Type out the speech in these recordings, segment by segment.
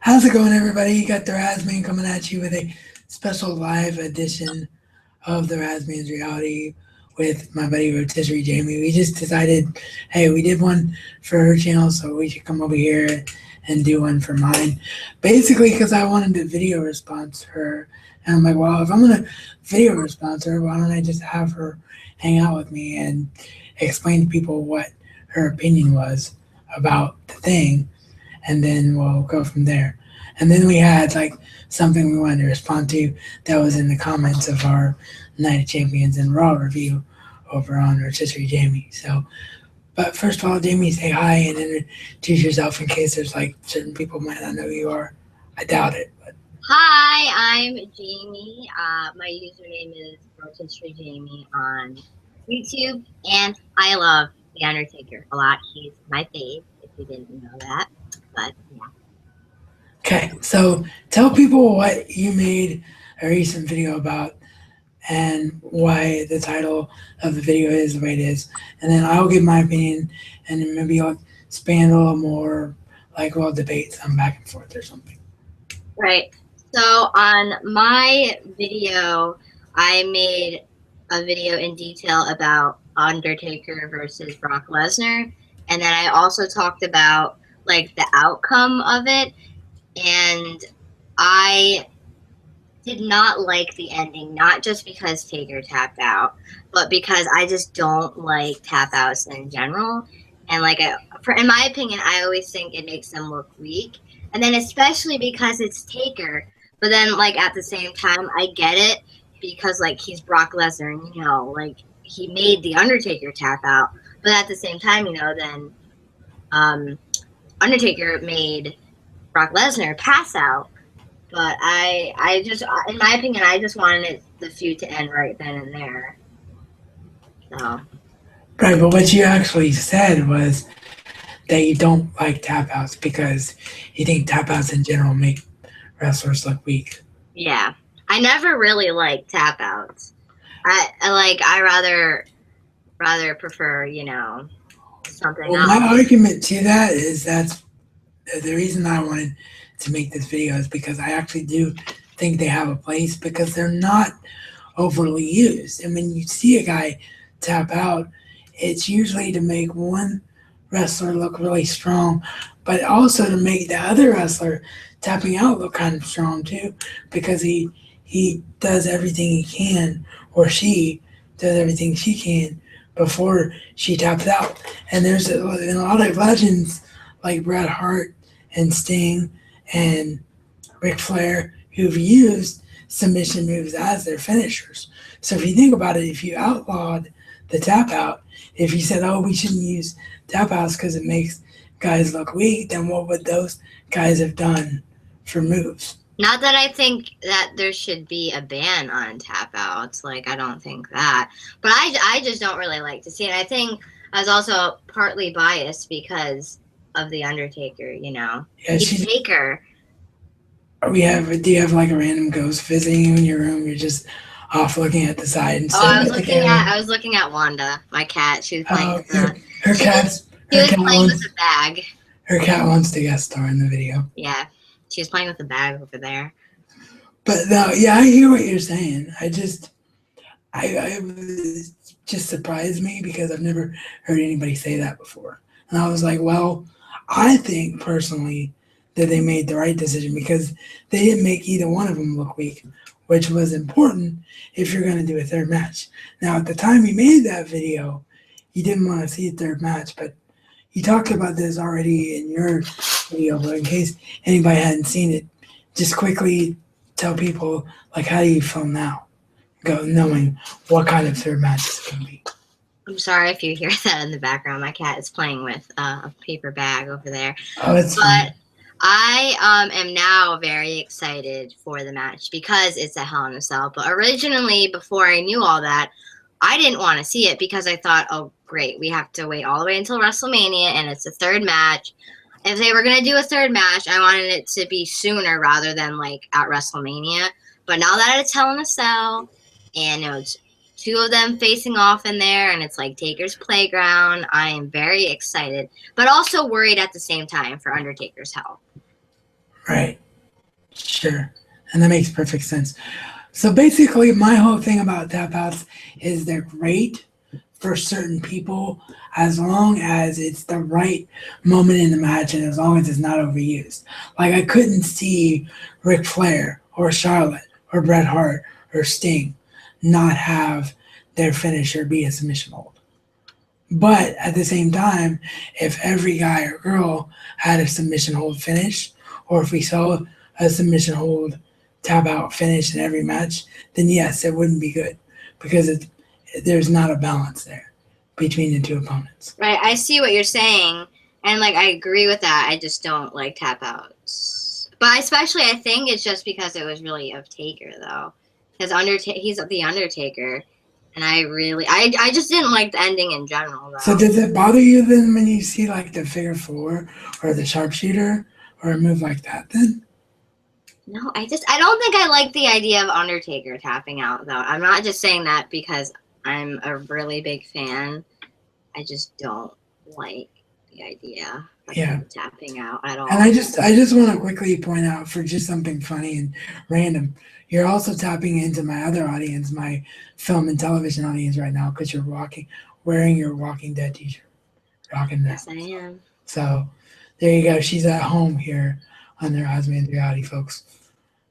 How's it going, everybody? You got the Razman coming at you with a special live edition of the Razman's Reality with my buddy RotisserieiJamie. We just decided, hey, we did one for her channel, so we should come over here and do one for mine. Basically, because I wanted to video response her. And I'm like, well, if I'm going to video response her, why don't I just have her hang out with me and explain to people what her opinion was about the thing, and then we'll go from there. And then we had like something we wanted to respond to that was in the comments of our Night of Champions and Raw review over on RotisserieiJamie. So, but first of all, Jamie, say hi and introduce yourself in case there's like certain people might not know who you are. I doubt it. But. Hi, I'm Jamie. My username is RotisserieiJamie on YouTube, and I love The Undertaker a lot. He's my fave, if you didn't know that. But yeah. Okay, so tell people what you made a recent video about and why the title of the video is the way it is. And then I'll give my opinion, and then maybe I'll expand a little more, like we'll debate some back and forth or something. Right. So on my video, I made a video in detail about Undertaker versus Brock Lesnar. And then I also talked about like the outcome of it. And I did not like the ending, not just because Taker tapped out, but because I just don't like tap outs in general. And like, in my opinion, I always think it makes them look weak. And then especially because it's Taker, but then like at the same time, I get it because like he's Brock Lesnar, and you know, like he made the Undertaker tap out. But at the same time, you know, then Undertaker made Brock Lesnar pass out. But I just, in my opinion, I just wanted the feud to end right then and there. So. Right, but what you actually said was that you don't like tap outs because you think tap outs in general make wrestlers look weak. Yeah, I never really liked tap outs. I rather prefer, you know, something else. My argument to that is that's the reason I wanted to make this video is because I actually do think they have a place because they're not overly used. And when you see a guy tap out, it's usually to make one wrestler look really strong, but also to make the other wrestler tapping out look kind of strong too, because he does everything he can, or she does everything she can before she taps out. And there's a lot of legends like Bret Hart and Sting and Ric Flair who've used submission moves as their finishers. So if you think about it, if you outlawed the tap out, if you said, oh, we shouldn't use tap outs because it makes guys look weak, then what would those guys have done for moves? Not that I think that there should be a ban on tap outs. Like, I don't think that. But I just don't really like to see it. I think I was also partly biased because of The Undertaker, you know. Yeah, he's Taker. Do you have like a random ghost visiting you in your room? You're just off looking at the side and I was looking at Wanda, my cat. She was playing with her cat playing with a bag. Her cat wants to guest star in the video. Yeah. She was playing with a bag over there. But no, yeah, I hear what you're saying. I just surprised me because I've never heard anybody say that before. And I was like, well, I think personally that they made the right decision because they didn't make either one of them look weak, which was important if you're going to do a third match. Now, at the time you made that video, you didn't want to see a third match, but you talked about this already in your video, but in case anybody hadn't seen it, just quickly tell people, like, how do you feel now? Go knowing what kind of third match it's going to be. I'm sorry if you hear that in the background. My cat is playing with a paper bag over there. Oh, that's fine. I am now very excited for the match because it's a Hell in a Cell. But originally, before I knew all that, I didn't want to see it because I thought, oh, great, we have to wait all the way until WrestleMania, and it's a third match. If they were going to do a third match, I wanted it to be sooner rather than, like, at WrestleMania. But now that it's Hell in a Cell, and you know, it's two of them facing off in there, and it's like Taker's playground, I am very excited, but also worried at the same time for Undertaker's health. Right. Sure. And that makes perfect sense. So basically, my whole thing about tap outs is they're great for certain people as long as it's the right moment in the match and as long as it's not overused. Like, I couldn't see Ric Flair or Charlotte or Bret Hart or Sting not have their finisher be a submission hold. But at the same time, if every guy or girl had a submission hold finish, or if we saw a submission hold tap out finish in every match, then yes, it wouldn't be good because there's not a balance there between the two opponents. Right, I see what you're saying, and like I agree with that. I just don't like tap outs, but especially I think it's just because it was really of Taker though, because he's the Undertaker. And I just didn't like the ending in general, though. So does it bother you then when you see like the figure four or the sharpshooter or a move like that then? No, I don't think I like the idea of Undertaker tapping out, though. I'm not just saying that because I'm a really big fan. I just don't like the idea of him tapping out at all. And I just want to quickly point out, for just something funny and random, you're also tapping into my other audience, my film and television audience right now, because you're wearing your Walking Dead t-shirt. Rocking that. Yes, I am. So there you go. She's at home here on their Osman's Reality, folks.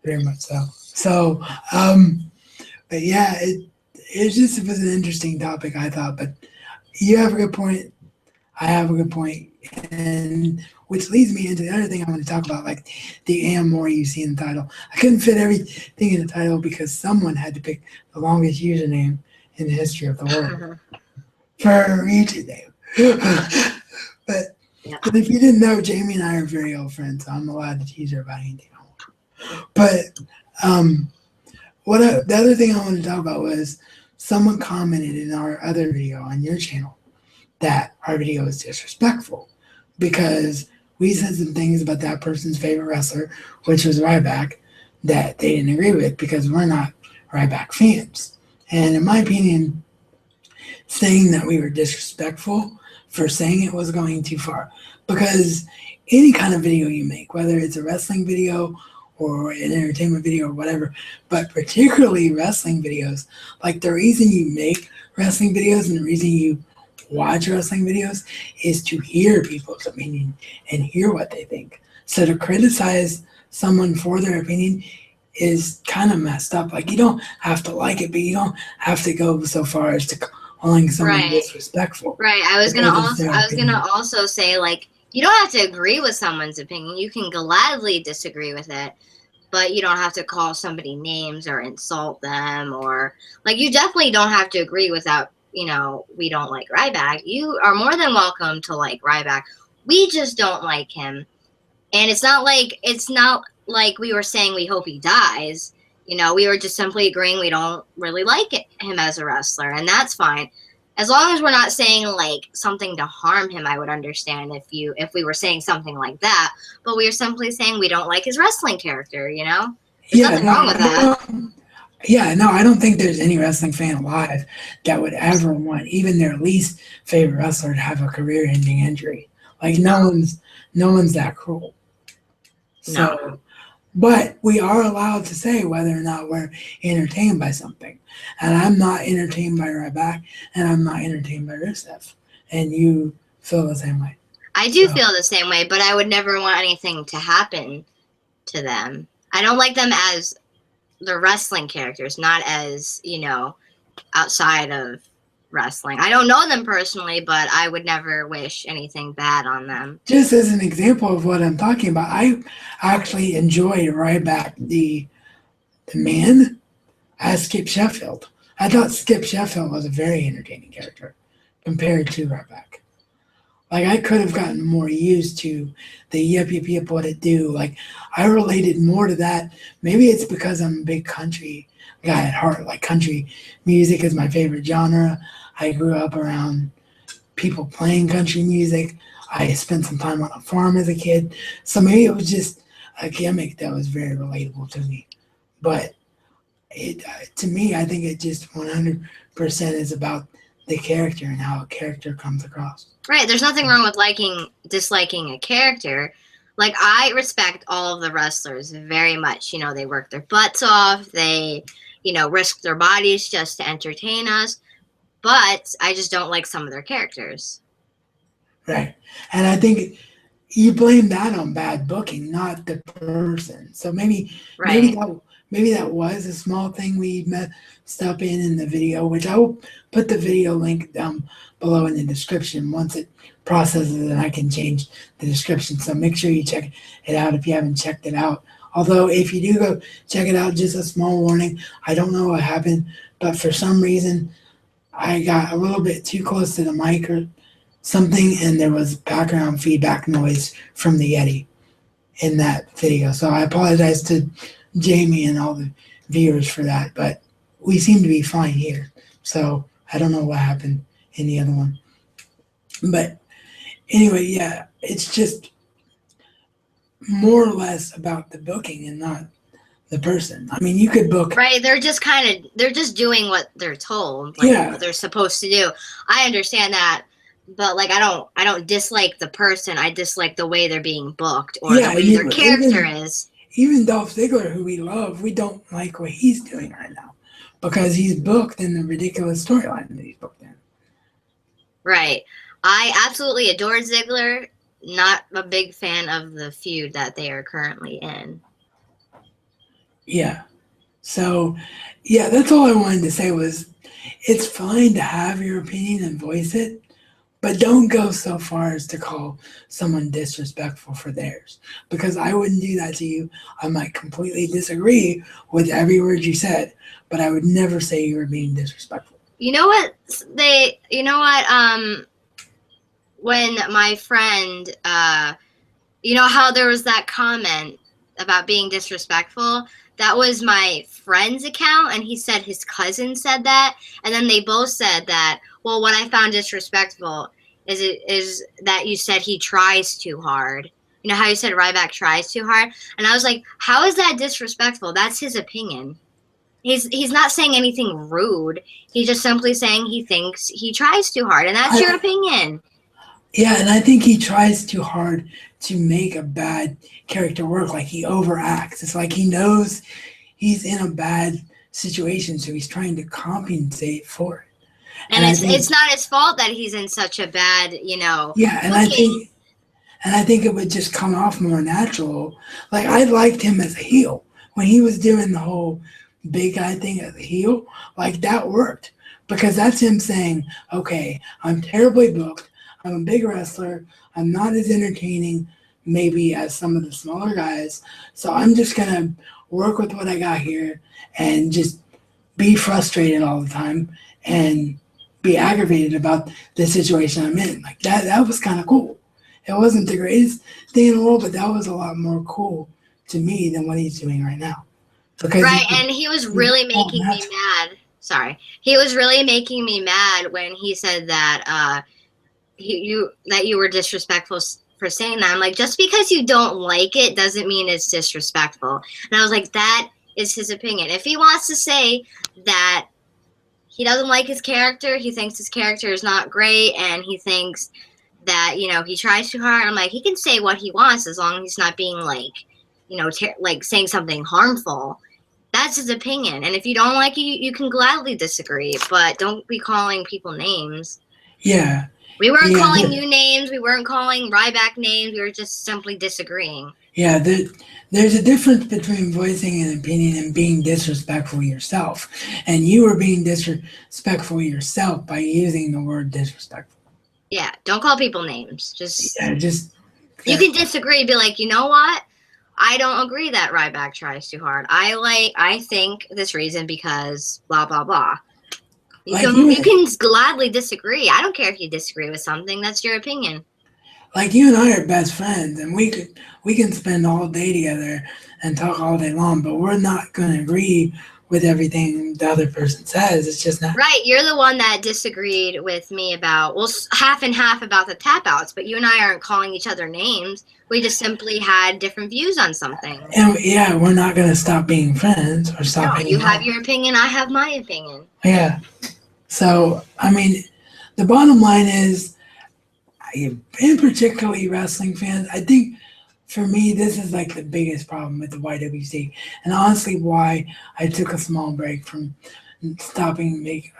Very much so. So, but yeah, it was an interesting topic, I thought. But you have a good point. I have a good point. And which leads me into the other thing I want to talk about, like the and more you see in the title. I couldn't fit everything in the title because someone had to pick the longest username in the history of the world for a username. But if you didn't know, Jamie and I are very old friends, so I'm allowed to tease her about anything I want. But the other thing I wanted to talk about was someone commented in our other video on your channel that our video is disrespectful because we said some things about that person's favorite wrestler, which was Ryback, that they didn't agree with because we're not Ryback fans. And in my opinion, saying that we were disrespectful for saying it was going too far. Because any kind of video you make, whether it's a wrestling video or an entertainment video or whatever, but particularly wrestling videos, like the reason you make wrestling videos and the reason you watch wrestling videos is to hear people's opinion and hear what they think. So to criticize someone for their opinion is kind of messed up. Like, you don't have to like it, but you don't have to go so far as to calling someone disrespectful. Right. I was gonna also say, like, you don't have to agree with someone's opinion. You can gladly disagree with it, but you don't have to call somebody names or insult them, or like, you definitely don't have to agree without, we don't like Ryback. You are more than welcome to like Ryback. We just don't like him. And it's not like we were saying we hope he dies. We were just simply agreeing we don't really like him as a wrestler, and that's fine. As long as we're not saying like something to harm him, I would understand if we were saying something like that. But we are simply saying we don't like his wrestling character, There's nothing wrong with that. Yeah, no, I don't think there's any wrestling fan alive that would ever want even their least favorite wrestler to have a career-ending injury. Like, no one's that cruel. So, but we are allowed to say whether or not we're entertained by something. And I'm not entertained by Ryback, and I'm not entertained by Rusev. And you feel the same way. I do feel the same way, but I would never want anything to happen to them. I don't like them as the wrestling characters, not as, outside of wrestling. I don't know them personally, but I would never wish anything bad on them. Just as an example of what I'm talking about, I actually enjoyed Ryback, the man, as Skip Sheffield. I thought Skip Sheffield was a very entertaining character compared to Ryback. Like, I could have gotten more used to the yip, yip, yip, what it do. Like, I related more to that. Maybe it's because I'm a big country guy at heart. Like, country music is my favorite genre. I grew up around people playing country music. I spent some time on a farm as a kid. So maybe it was just a gimmick that was very relatable to me. But to me, I think it just 100% is about the character and how a character comes across. Right. There's nothing wrong with disliking a character, Like, I respect all of the wrestlers very much. You know, they work their butts off. They, you know, risk their bodies just to entertain us. But I just don't like some of their characters. Right. And I think you blame that on bad booking, not the person. So Right. maybe that was a small thing we messed up in the video, which I will put the video link down below in the description. Once it processes it, I can change the description. So make sure you check it out if you haven't checked it out. Although if you do go check it out, just a small warning. I don't know what happened, but for some reason I got a little bit too close to the mic or something, and there was background feedback noise from the Yeti in that video. So I apologize to Jamie and all the viewers for that, but we seem to be fine here. So I don't know what happened in the other one. But anyway, yeah, it's just more or less about the booking and not the person. I mean, you could book. Right. They're just doing what they're told, like Yeah. what they're supposed to do. I understand that. But like, I don't dislike the person. I dislike the way they're being booked or Yeah, the way their character is. Even Dolph Ziggler, who we love, we don't like what he's doing right now because he's booked in the ridiculous storyline that he's booked in. Right. I absolutely adore Ziggler. Not a big fan of the feud that they are currently in. Yeah. So, yeah, that's all I wanted to say was it's fine to have your opinion and voice it, but don't go so far as to call someone disrespectful for theirs, because I wouldn't do that to you. I might completely disagree with every word you said, but I would never say you were being disrespectful. You know what when my friend, you know how there was that comment about being disrespectful? That was my friend's account, and he said his cousin said that, and then they both said that, well, what I found disrespectful is that you said he tries too hard. You know how you said Ryback tries too hard? And I was like, how is that disrespectful? That's his opinion. He's not saying anything rude. He's just simply saying he thinks he tries too hard, and that's your opinion. Yeah, and I think he tries too hard to make a bad character work. Like, he overacts. It's like he knows he's in a bad situation, so he's trying to compensate for it. And it's not his fault that he's in such a bad, you know. Yeah, and I think it would just come off more natural. Like, I liked him as a heel when he was doing the whole big guy thing as a heel. Like, that worked because that's him saying, "Okay, I'm terribly booked. I'm a big wrestler. I'm not as entertaining maybe as some of the smaller guys. So I'm just going to work with what I got here and just be frustrated all the time and be aggravated about the situation I'm in." Like, that was kind of cool. It wasn't the greatest thing in the world, but that was a lot more cool to me than what he's doing right now. Because right, and he was really making me mad. Sorry. He was really making me mad when he said that you were disrespectful for saying that. I'm like, just because you don't like it doesn't mean it's disrespectful. And I was like, that is his opinion. If he wants to say that he doesn't like his character, he thinks his character is not great, and he thinks that, you know, he tries too hard, I'm like, he can say what he wants as long as he's not being like, you know, like saying something harmful. That's his opinion. And if you don't like it, you can gladly disagree, but don't be calling people names. Yeah. We weren't calling you names. We weren't calling Ryback names. We were just simply disagreeing. Yeah, there's a difference between voicing an opinion and being disrespectful yourself. And you were being disrespectful yourself by using the word disrespectful. Yeah, don't call people names. Just you can disagree. Be like, you know what? I don't agree that Ryback tries too hard. I think this reason because blah blah blah. You can gladly disagree. I don't care if you disagree with something. That's your opinion. Like, you and I are best friends, and we can spend all day together and talk all day long, but we're not going to agree with everything the other person says. It's just not. Right. You're the one that disagreed with me about, well, half and half about the tap outs, but you and I aren't calling each other names. We just simply had different views on something. And yeah, we're not going to stop being friends or stop. No, you have your opinion. I have my opinion. Yeah. So, I mean, the bottom line is, and particularly wrestling fans, I think for me, this is like the biggest problem with the YWC, and honestly, why I took a small break from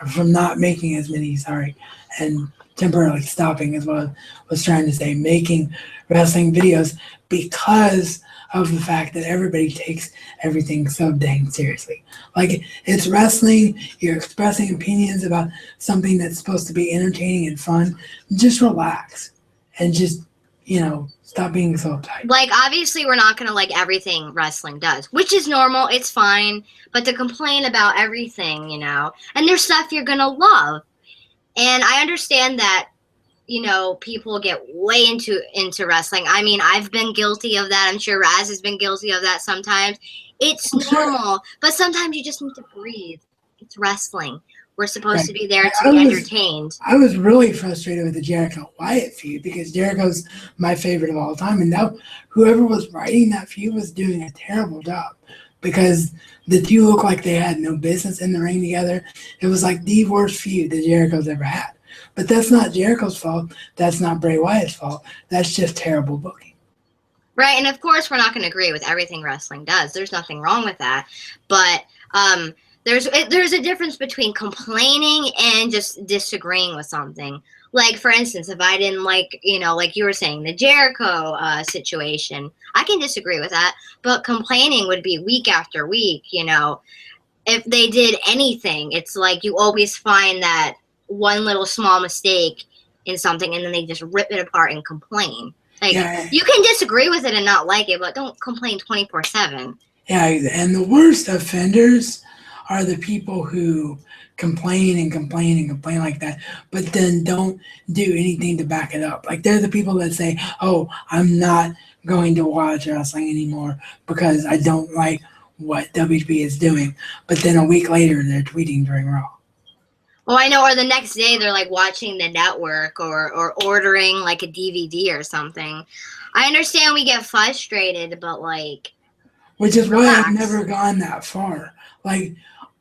from not making as many. Sorry, and temporarily stopping as well. Was trying to say making wrestling videos because of the fact that everybody takes everything so dang seriously. Like it's wrestling, you're expressing opinions about something that's supposed to be entertaining and fun. Just relax and just stop being so uptight. Like, obviously, we're not going to like everything wrestling does, which is normal. It's fine. But to complain about everything, and there's stuff you're going to love. And I understand that, people get way into wrestling. I mean, I've been guilty of that. I'm sure Raz has been guilty of that sometimes. It's normal. But sometimes you just need to breathe. It's wrestling. We're supposed to be there to be entertained. I was really frustrated with the Jericho Wyatt feud because Jericho's my favorite of all time. And now whoever was writing that feud was doing a terrible job because the two looked like they had no business in the ring together. It was like the worst feud that Jericho's ever had. But that's not Jericho's fault. That's not Bray Wyatt's fault. That's just terrible booking. Right. And of course, we're not going to agree with everything wrestling does. There's nothing wrong with that. But there's a difference between complaining and just disagreeing with something. Like, for instance, if I didn't like, like you were saying, the Jericho situation, I can disagree with that. But complaining would be week after week, If they did anything, it's like you always find that one little small mistake in something and then they just rip it apart and complain. Like, you can disagree with it and not like it, but don't complain 24/7. Yeah, and the worst offenders are the people who complain and complain and complain like that, but then don't do anything to back it up. Like they're the people that say, "Oh, I'm not going to watch wrestling anymore because I don't like what WB is doing." But then a week later, they're tweeting during Raw. Well, I know, or the next day they're like watching the network or ordering like a DVD or something. I understand we get frustrated, but like, which is why I've never gone that far. Like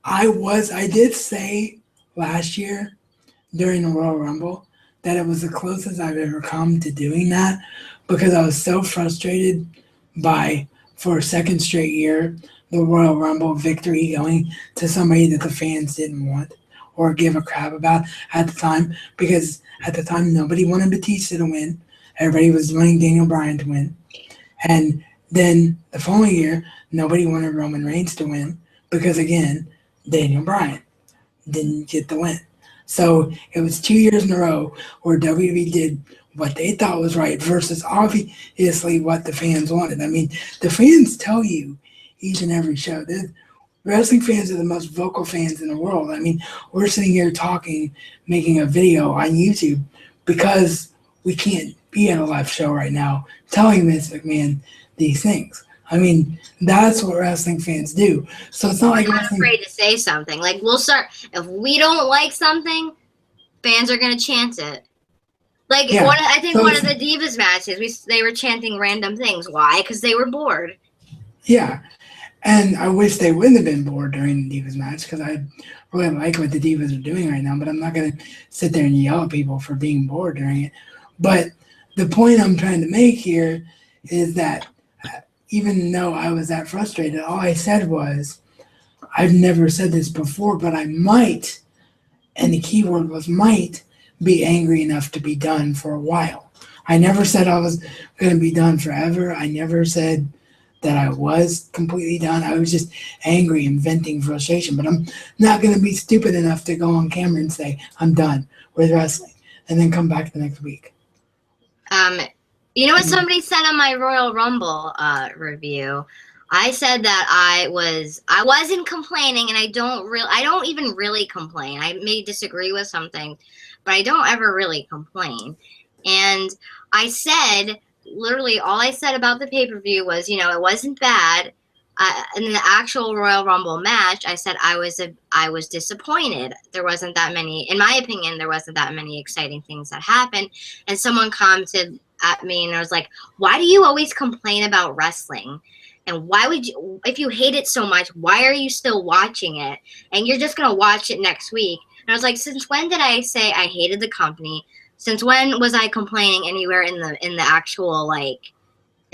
I did say last year during the Royal Rumble that it was the closest I've ever come to doing that because I was so frustrated by, for a second straight year, the Royal Rumble victory going to somebody that the fans didn't want or give a crap about at the time, because at the time nobody wanted Batista to win. Everybody was wanting Daniel Bryan to win. And then the following year, nobody wanted Roman Reigns to win because, again, Daniel Bryan didn't get the win. So it was 2 years in a row where WWE did what they thought was right versus obviously what the fans wanted. I mean, the fans tell you each and every show. Wrestling fans are the most vocal fans in the world. I mean, we're sitting here talking, making a video on YouTube because we can't be at a live show right now telling Vince McMahon these things. I mean, that's what wrestling fans do. So it's not like I'm not afraid to say something. Like, we'll start, if we don't like something, fans are going to chant it. Like, I think one of the Divas matches, they were chanting random things. Why? Because they were bored. Yeah. And I wish they wouldn't have been bored during the Divas match because I really like what the Divas are doing right now, but I'm not going to sit there and yell at people for being bored during it. But the point I'm trying to make here is that even though I was that frustrated, all I said was, I've never said this before, but I might, and the key word was might, be angry enough to be done for a while. I never said I was going to be done forever. I never said that I was completely done. I was just angry and venting frustration, but I'm not going to be stupid enough to go on camera and say, I'm done with wrestling, and then come back the next week. You know what somebody said on my Royal Rumble review? I said that I wasn't complaining, and I don't even really complain. I may disagree with something, but I don't ever really complain. And I said, literally all I said about the pay-per-view was, it wasn't bad. In the actual Royal Rumble match, I said I was disappointed. There wasn't that many, in my opinion, there wasn't that many exciting things that happened. And someone commented at me and I was like, why do you always complain about wrestling? And why would you, if you hate it so much, why are you still watching it? And you're just going to watch it next week. And I was like, since when did I say I hated the company? Since when was I complaining anywhere in the actual, like,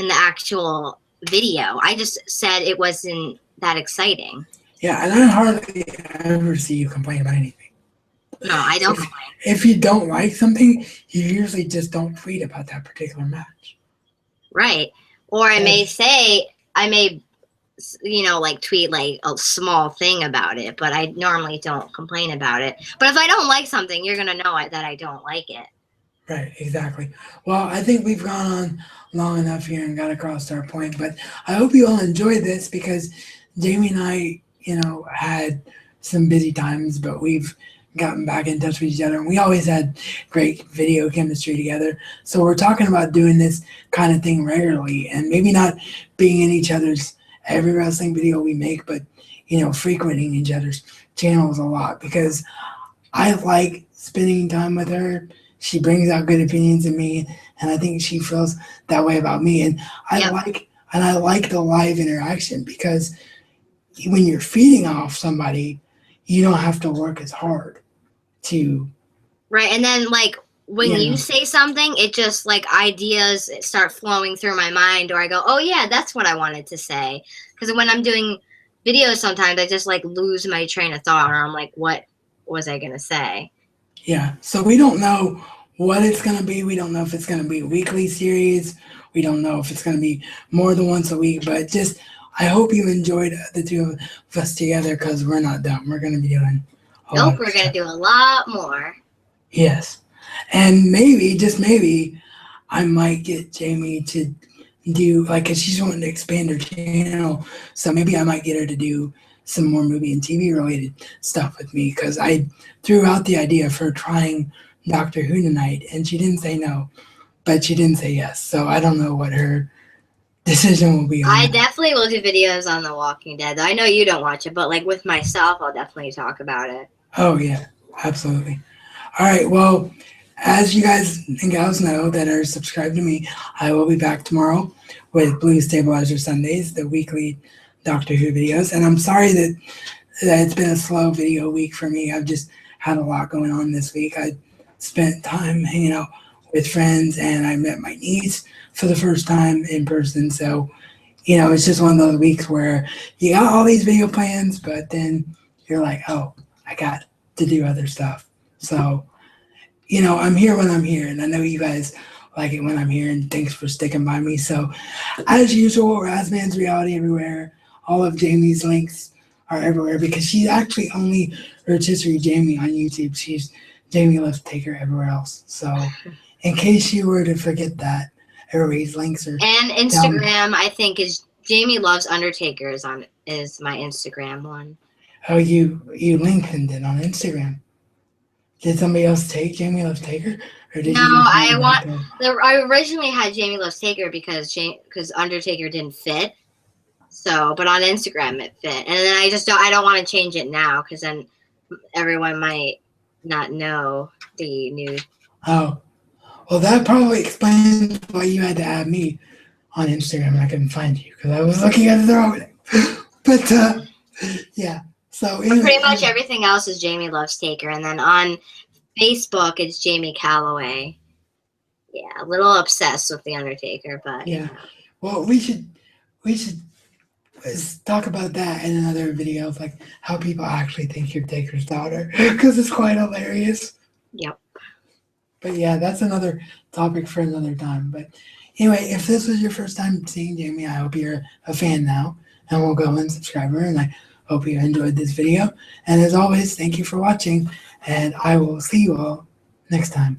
in the actual video. I just said it wasn't that exciting. Yeah, and I hardly ever see you complain about anything. No, I don't complain. If you don't like something, you usually just don't tweet about that particular match. Right. Or I may you know, like tweet like a small thing about it, but I normally don't complain about it. But if I don't like something, you're going to know that I don't like it. Right, exactly. Well, I think we've gone on long enough here and got across our point, but I hope you all enjoyed this because Jamie and I, you know, had some busy times, but we've gotten back in touch with each other and we always had great video chemistry together. So we're talking about doing this kind of thing regularly and maybe not being in each other's every wrestling video we make, but, you know, frequenting each other's channels a lot because I like spending time with her. She brings out good opinions in me, and I think she feels that way about me. And I like the live interaction because when you're feeding off somebody, you don't have to work as hard to. Right, and then like when you say something, it just like ideas start flowing through my mind, or I go, oh yeah, that's what I wanted to say. Because when I'm doing videos, sometimes I just like lose my train of thought, or I'm like, what was I gonna say? Yeah, so we don't know what it's going to be. We don't know if it's going to be a weekly series. We don't know if it's going to be more than once a week, but just I hope you enjoyed the two of us together because we're not done. We're going to be doing we're going to do a lot more. Yes, and maybe, just maybe, I might get Jamie to do, like, cause she's wanting to expand her channel, so maybe I might get her to do some more movie and TV related stuff with me because I threw out the idea of her trying Doctor Who tonight and she didn't say no, but she didn't say yes. So I don't know what her decision will be on I that. definitely will do videos on The Walking Dead. I know you don't watch it, but like with myself, I'll definitely talk about it. Oh yeah, absolutely. All right, well, as you guys and gals know that are subscribed to me, I will be back tomorrow with Blue Stabilizer Sundays, the weekly Doctor Who videos. And I'm sorry that it's been a slow video week for me. I've just had a lot going on this week. I spent time hanging out with friends and I met my niece for the first time in person. So, you know, it's just one of those weeks where you got all these video plans, but then you're like, oh, I got to do other stuff. So, you know, I'm here when I'm here. And I know you guys like it when I'm here. And thanks for sticking by me. So, as usual, Razman's Reality Everywhere. All of Jamie's links are everywhere because she's actually only RotisserieiJamie on YouTube. She's Jamie Loves Taker everywhere else. So in case you were to forget that, everybody's links are and Instagram. Down. I think is Jamie Loves Undertaker is my Instagram one. Oh, you linked it on Instagram. Did somebody else take Jamie Loves Taker? Or did no, I originally had Jamie Loves Taker because Undertaker didn't fit. So, but on Instagram it fit, and then I don't want to change it now because then everyone might not know the new. Oh, well, that probably explains why you had to add me on Instagram and I couldn't find you because I was looking at the wrong thing. But yeah, so anyway, pretty much everything else is Jamie Loves Taker, and then on Facebook it's Jamie Calloway. Yeah, a little obsessed with the Undertaker, but yeah. Well, we should. Let's talk about that in another video of like how people actually think you're Taker's daughter because it's quite hilarious. Yep. But yeah, that's another topic for another time. But anyway, if this was your first time seeing Jamie, I hope you're a fan now and we'll go and subscribe her. And I hope you enjoyed this video. And as always, thank you for watching and I will see you all next time.